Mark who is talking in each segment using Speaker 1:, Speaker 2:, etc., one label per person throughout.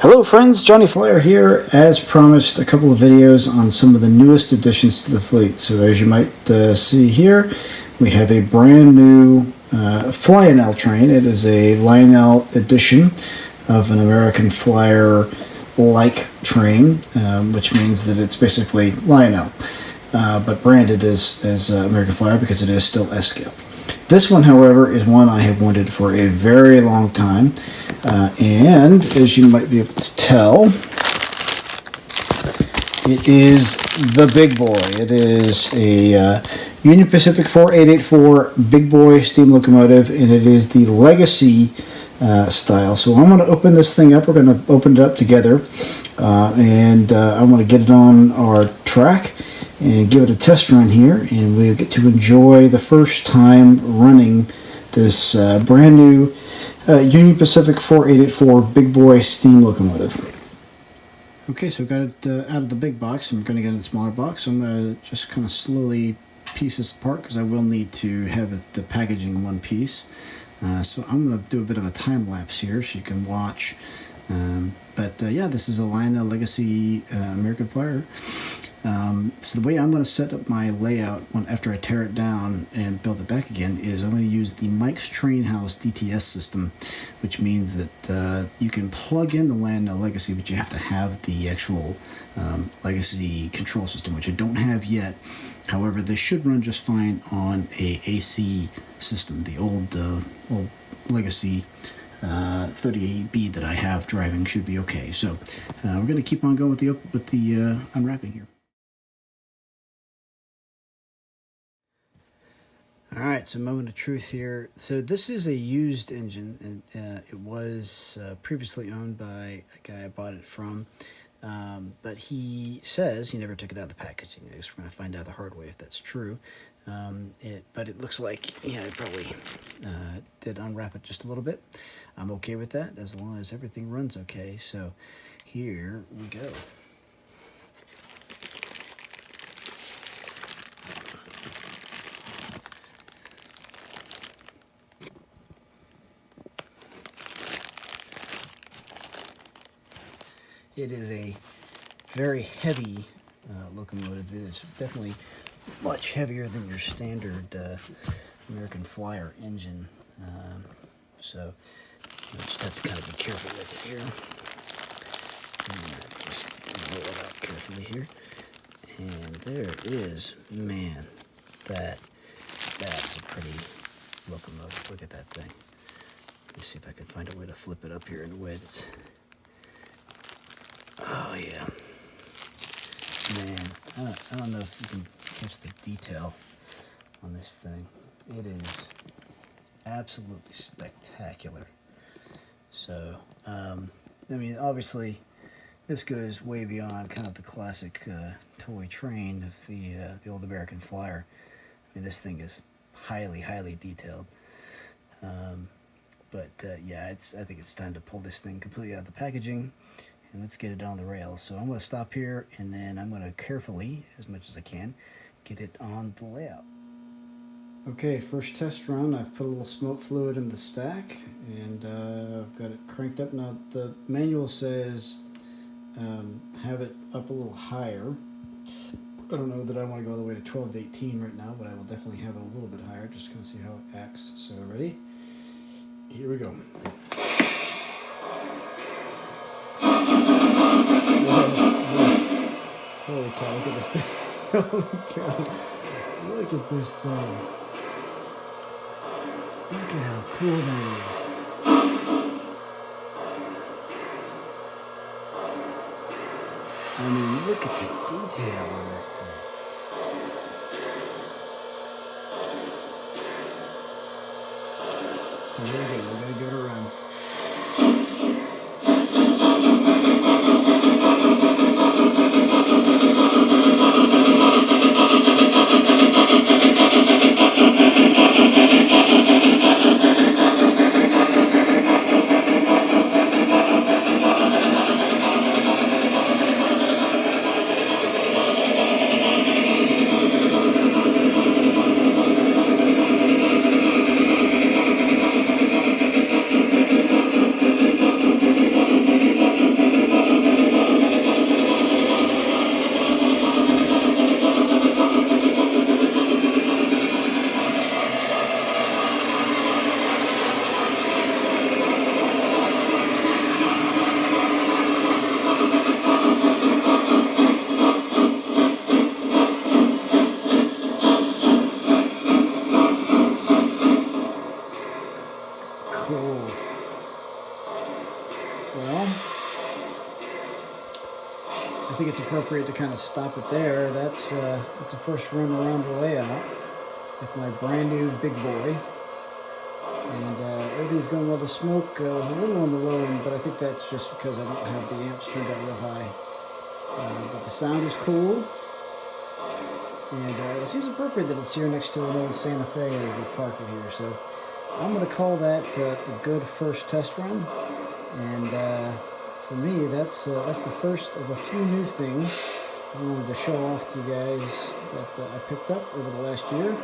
Speaker 1: Hello friends, Johnny Flyer here. As promised, a couple of videos on some of the newest additions to the fleet. So as you might see here, we have a brand new Lionel train. It is a Lionel edition of an American Flyer-like train, which means that it's basically Lionel, but branded as American Flyer because it is still S-scale. This one, however, is one I have wanted for a very long time. And as you might be able to tell, it is the big boy. It is a Union Pacific 4884 big boy steam locomotive, and it is the Legacy style. So I'm going to open this thing up. We're going to open it up together, and I want to get it on our track and give it a test run here, and we'll get to enjoy the first time running this brand new Union Pacific 4884 big boy steam locomotive. Okay, so I've got it out of the big box. I'm going to get in the smaller box. I'm going to just kind of slowly piece this apart because I will need to have the packaging in one piece. So I'm going to do a bit of a time lapse here so you can watch. Yeah, this is a Lionel Legacy American Flyer. So the way I'm going to set up my layout after I tear it down and build it back again is I'm going to use the Mike's Train House DTS system, which means that you can plug in the Lionel Legacy, but you have to have the actual Legacy control system, which I don't have yet. However, this should run just fine on a AC system. The old Legacy 38B that I have driving should be okay. So we're going to keep on going with the unwrapping here. Alright, so moment of truth here. So this is a used engine, and it was previously owned by a guy I bought it from, but he says he never took it out of the packaging. I guess we're going to find out the hard way if that's true. But it looks like, yeah, I probably did unwrap it just a little bit. I'm okay with that as long as everything runs okay. So here we go. It is a very heavy locomotive. It is definitely much heavier than your standard American Flyer engine. So you just have to kind of be careful with it here. Just roll it out carefully here. And there is, man, that is a pretty locomotive. Look at that thing. Let me see if I can find a way to flip it up here in a way that's... Oh yeah, man, I don't know if you can catch the detail on this thing. It is absolutely spectacular. So, I mean, obviously, this goes way beyond kind of the classic toy train of the old American Flyer. I mean, this thing is highly, highly detailed. Yeah, I think it's time to pull this thing completely out of the packaging. And let's get it on the rails. So I'm going to stop here, and then I'm going to carefully, as much as I can, get it on the layout. Okay, first test run. I've put a little smoke fluid in the stack, and I've got it cranked up. Now the manual says have it up a little higher. I don't know that I want to go all the way to 12 to 18 right now, but I will definitely have it a little bit higher, just to kind of see how it acts. So ready? Here we go. Holy cow, look at this thing. Holy cow. Look at this thing. Look at how cool that is. I mean, look at the detail on this thing. So here we go. We're going to give it a run. Cool. Well, I think it's appropriate to kind of stop it there. That's the first run around the layout with my brand new big boy. And everything's going well. The smoke was a little on the low end, but I think that's just because I don't have the amps turned out real high. But the sound is cool. And it seems appropriate that it's here next to an old Santa Fe we park it here. So I'm going to call that a good first test run. And for me, that's the first of a few new things I wanted to show off to you guys that I picked up over the last year.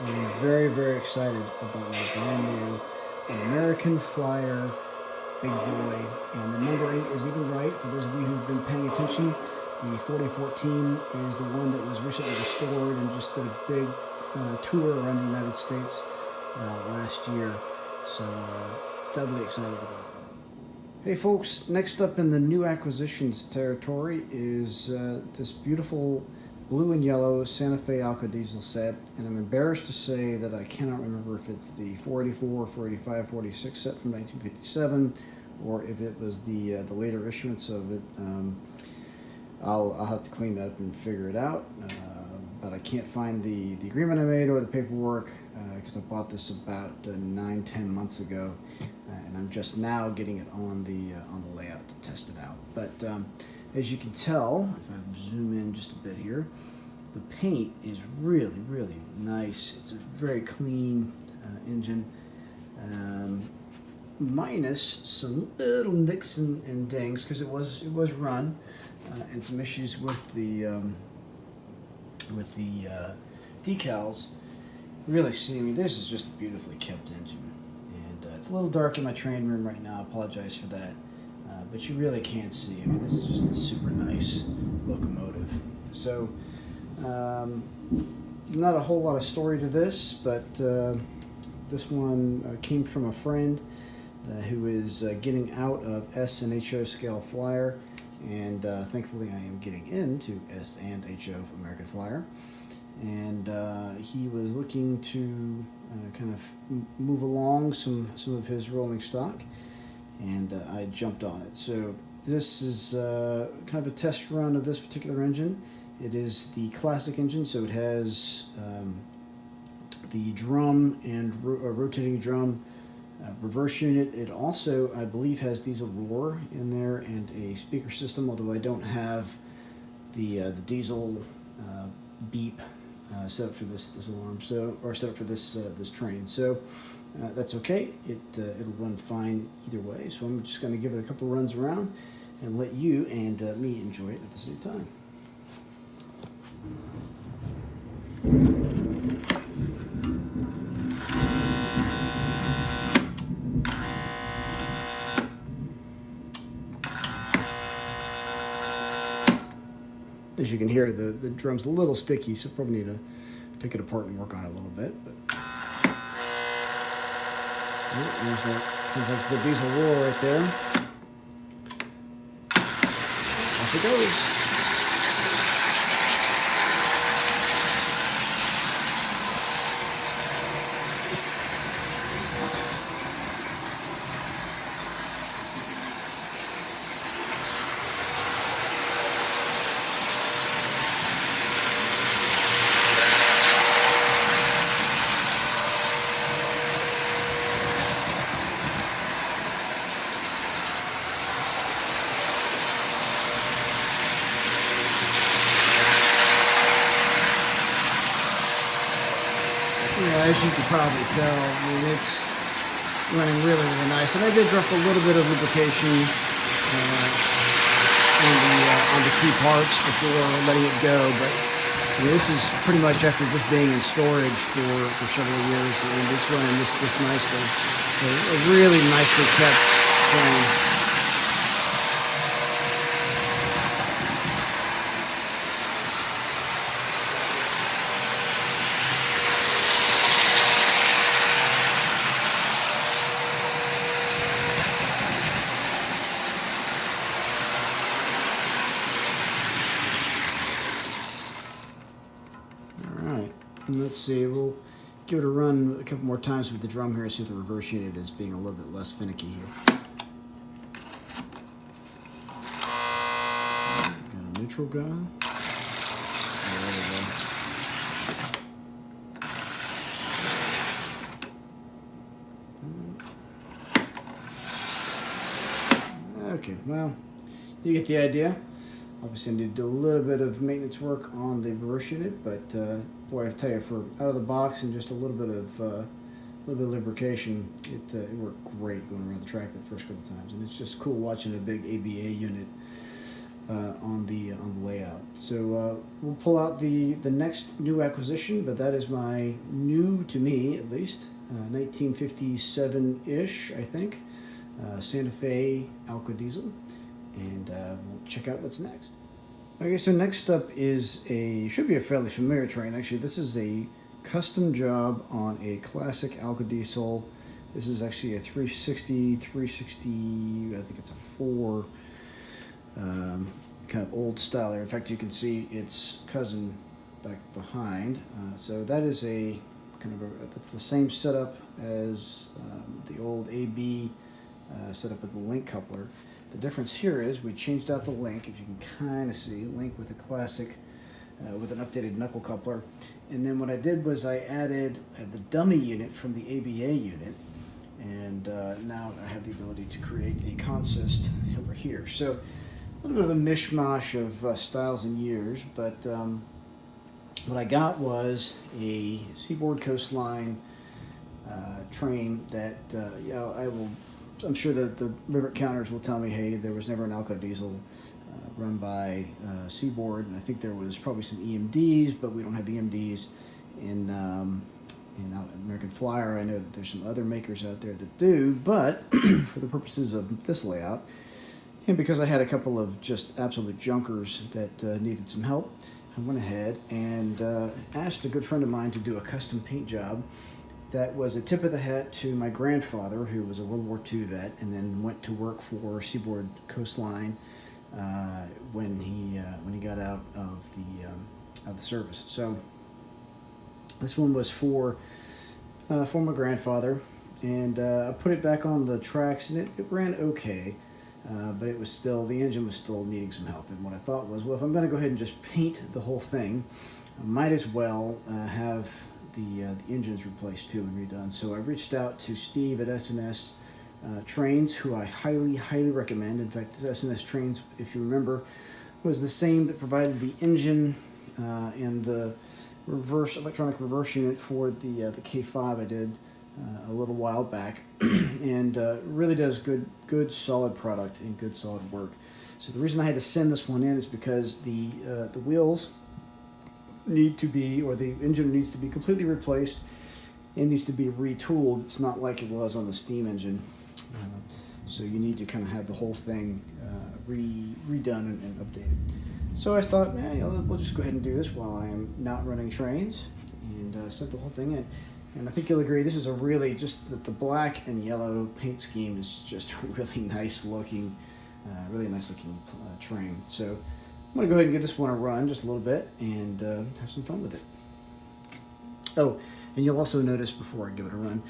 Speaker 1: And I'm very, very excited about my brand new American Flyer Big Boy. And the numbering is even right for those of you who've been paying attention. The 4014 is the one that was recently restored and just did a big tour around the United States last year. So doubly excited about it. Hey folks, next up in the new acquisitions territory is this beautiful blue and yellow Santa Fe Alka diesel set, and I'm embarrassed to say that I cannot remember if it's the 484, 485, 486 set from 1957, or if it was the later issuance of it. I'll have to clean that up and figure it out, but I can't find the agreement I made or the paperwork because I bought this about 9-10 months ago, and I'm just now getting it on the layout to test it out. But as you can tell, if I zoom in just a bit here, the paint is really, really nice. It's a very clean engine, minus some little nicks and dings because it was run, and some issues with the decals. Really see, I mean, this is just a beautifully kept engine, and it's a little dark in my train room right now. I apologize for that. But you really can't see. I mean, this is just a super nice locomotive. So, not a whole lot of story to this, but this one came from a friend who is getting out of S and HO scale Flyer, and thankfully I am getting into S and HO American Flyer. And he was looking to kind of move along some of his rolling stock, and I jumped on it. So this is kind of a test run of this particular engine. It is the classic engine, so it has the drum and rotating drum reverse unit. It also, I believe, has diesel roar in there and a speaker system, although I don't have the diesel beep set up for this alarm, or set up for this train. So that's okay. It'll run fine either way. So I'm just going to give it a couple runs around and let you and me enjoy it at the same time. As you can hear, the drum's a little sticky, so probably need to take it apart and work on it a little bit. But there's like the diesel roar right there. Off it goes. As you can probably tell, I mean, it's running really, really nice. And I did drop a little bit of lubrication on the key parts before letting it go. But I mean, this is pretty much after just being in storage for several years, and it's running this nicely. So a really nicely kept train. Let's see, we'll give it a run a couple more times with the drum here, see if the reverse unit is being a little bit less finicky here. Got a neutral gun. There we go. Okay, well, you get the idea. Obviously, I need to do a little bit of maintenance work on the reverse unit, but boy, I tell you, for out of the box and just a little bit of lubrication, it worked great going around the track the first couple times, and it's just cool watching a big ABA unit on the layout. So we'll pull out the next new acquisition, but that is my new, to me at least, 1957-ish, I think. Santa Fe Alka diesel, and we'll check out what's next. Okay, so next up is should be a fairly familiar train. Actually, this is a custom job on a classic Alka diesel. This is actually a 360, I think it's a 4, kind of old style there. In fact, you can see its cousin back behind. So that is a kind of that's the same setup as the old AB set up with the link coupler. The difference here is we changed out the link, if you can kind of see, link with a classic, with an updated knuckle coupler. And then what I did was I added the dummy unit from the ABA unit, and now I have the ability to create a consist over here. So a little bit of a mishmash of styles and years, but what I got was a Seaboard Coastline train that, I'm sure that the rivet counters will tell me, hey, there was never an Alka diesel run by Seaboard, and I think there was probably some EMDs, but we don't have EMDs in American Flyer. I know that there's some other makers out there that do, but for the purposes of this layout, and because I had a couple of just absolute junkers that needed some help, I went ahead and asked a good friend of mine to do a custom paint job. That was a tip of the hat to my grandfather, who was a World War II vet, and then went to work for Seaboard Coastline when he got out of the service. So this one was for my grandfather, and I put it back on the tracks, and it ran okay, but it was still, the engine was still needing some help. And what I thought was, well, if I'm going to go ahead and just paint the whole thing, I might as well have the engines replaced too and redone. So I reached out to Steve at S&S Trains, who I highly recommend. In fact, S&S Trains, if you remember, was the same that provided the engine and the electronic reverse unit for the K5 I did a little while back, and really does good solid product and good solid work. So the reason I had to send this one in is because the wheels need to be, or the engine needs to be completely replaced. It needs to be retooled. It's not like it was on the steam engine. So you need to kind of have the whole thing redone and updated. So I thought, we'll just go ahead and do this while I am not running trains, and sent the whole thing in. And I think you'll agree, this is a really, just the black and yellow paint scheme is just really nice looking train. So I'm going to go ahead and give this one a run just a little bit and have some fun with it. Oh, and you'll also notice before I give it a run,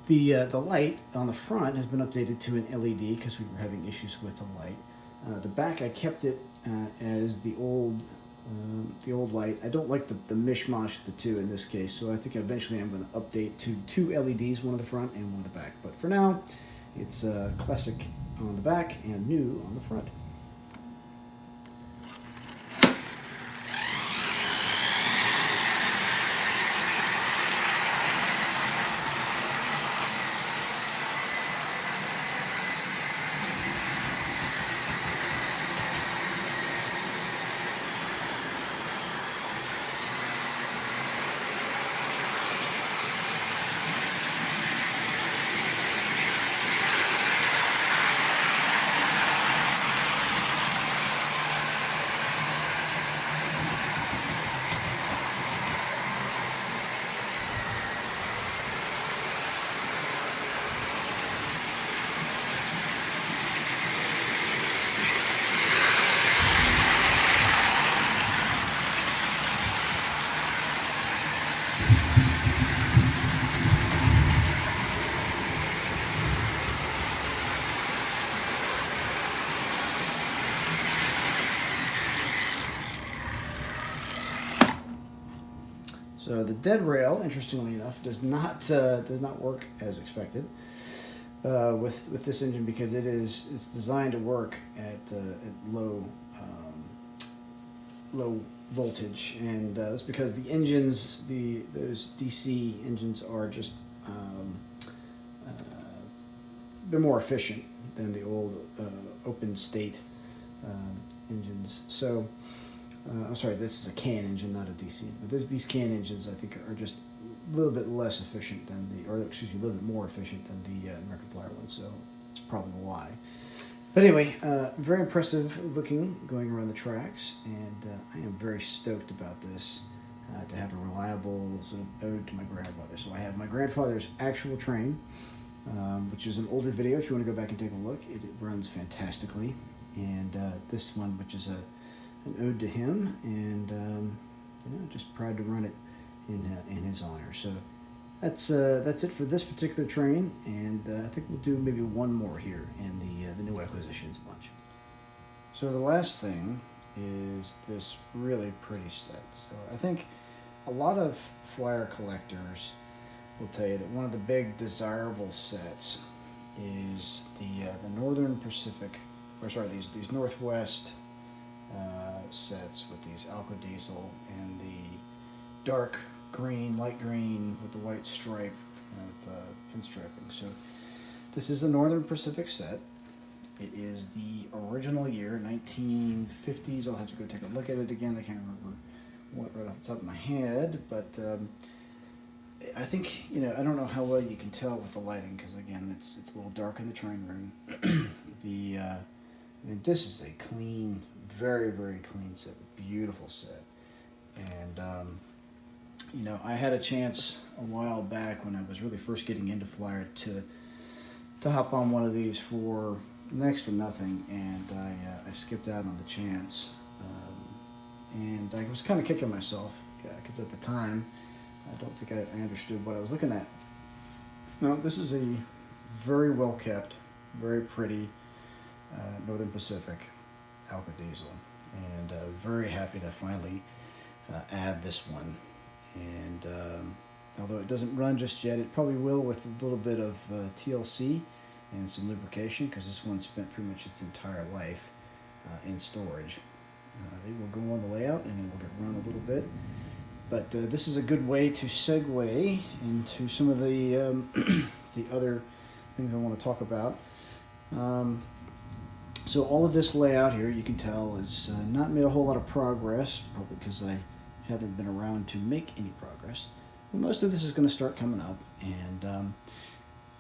Speaker 1: the light on the front has been updated to an LED because we were having issues with the light. The back, I kept it as the old light. I don't like the mishmash of the two in this case, so I think eventually I'm going to update to 2 LEDs, one on the front and one on the back. But for now, it's classic on the back and new on the front. So the dead rail, interestingly enough, does not work as expected with this engine, because it's designed to work at low voltage, and that's because the engines, those DC engines, are just they're more efficient than the old open state engines. So I'm sorry, this is a CAN engine, not a DC. But these CAN engines, I think, are just a little bit less efficient than a little bit more efficient than the American Flyer ones. So that's probably why. But anyway, very impressive looking going around the tracks, and I am very stoked about this, to have a reliable sort of ode to my grandfather. So I have my grandfather's actual train, which is an older video. If you want to go back and take a look, it runs fantastically. And this one, which is an ode to him, and just proud to run it in his honor. So that's it for this particular train, and I think we'll do maybe one more here in the new Acquisitions bunch. So the last thing is this really pretty set. So I think a lot of Flyer collectors will tell you that one of the big desirable sets is the Northern Pacific, or sorry, these Northwest sets with these Alka diesel and the dark green, light green with the white stripe kind of pinstriping. So this is a Northern Pacific set. It is the original year, 1950s. I'll have to go take a look at it again. I can't remember what right off the top of my head, but I think, I don't know how well you can tell with the lighting, because again, it's a little dark in the train room. This is a clean, very, very clean set, beautiful set. And I had a chance a while back when I was really first getting into Flyer to hop on one of these for next to nothing, and I skipped out on the chance, and I was kind of kicking myself, because at the time I don't think I understood what I was looking at. Now, this is a very well kept, very pretty Northern Pacific Alka diesel, and very happy to finally add this one. And although it doesn't run just yet, it probably will with a little bit of TLC and some lubrication, because this one spent pretty much its entire life in storage. It will go on the layout and it will get run a little bit. But this is a good way to segue into some of the the other things I want to talk about. So all of this layout here, you can tell, is not made a whole lot of progress, probably because I haven't been around to make any progress. But most of this is going to start coming up, and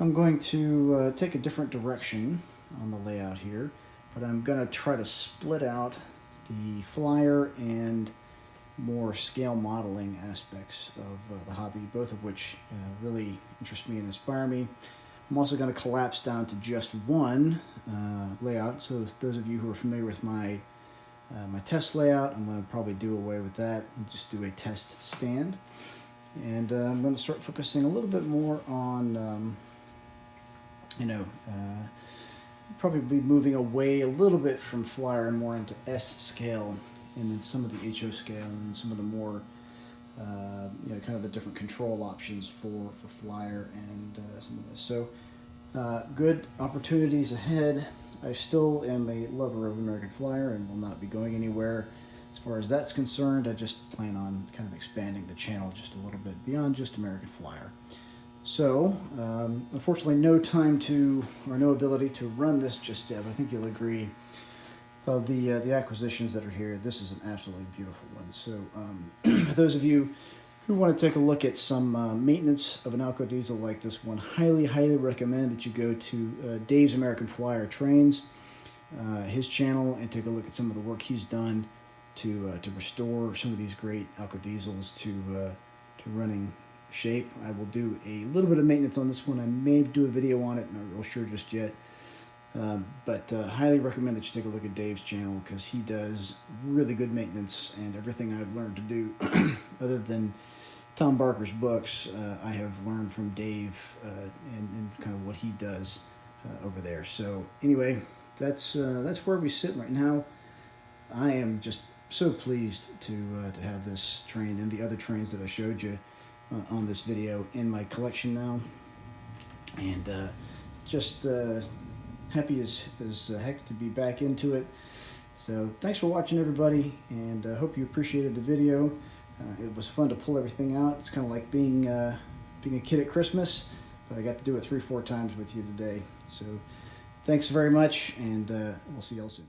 Speaker 1: I'm going to take a different direction on the layout here, but I'm going to try to split out the Flyer and more scale modeling aspects of the hobby, both of which really interest me and inspire me. I'm also going to collapse down to just one layout. So those of you who are familiar with my test layout, I'm going to probably do away with that and just do a test stand. And I'm going to start focusing a little bit more on, probably be moving away a little bit from Flyer and more into S scale, and then some of the HO scale, and some of the more, kind of the different control options for Flyer and some of this. So good opportunities ahead. I still am a lover of American Flyer and will not be going anywhere as far as that's concerned. I just plan on kind of expanding the channel just a little bit beyond just American Flyer. So, unfortunately, no ability to run this just yet. But I think you'll agree, of the acquisitions that are here, this is an absolutely beautiful one. So, for those of you who want to take a look at some maintenance of an Alka diesel like this one, highly, highly recommend that you go to Dave's American Flyer Trains, his channel, and take a look at some of the work he's done to restore some of these great Alka diesels to running shape. I will do a little bit of maintenance on this one. I may do a video on it, I'm not real sure just yet. But highly recommend that you take a look at Dave's channel, because he does really good maintenance, and everything I've learned to do other than Tom Barker's books, I have learned from Dave and kind of what he does over there. So anyway, that's where we sit right now. I am just so pleased to have this train and the other trains that I showed you on this video in my collection now, and just happy as heck to be back into it. So thanks for watching, everybody, and I hope you appreciated the video. It was fun to pull everything out. It's kind of like being a kid at Christmas, but I got to do it 3-4 times with you today. So thanks very much, and we'll see y'all soon.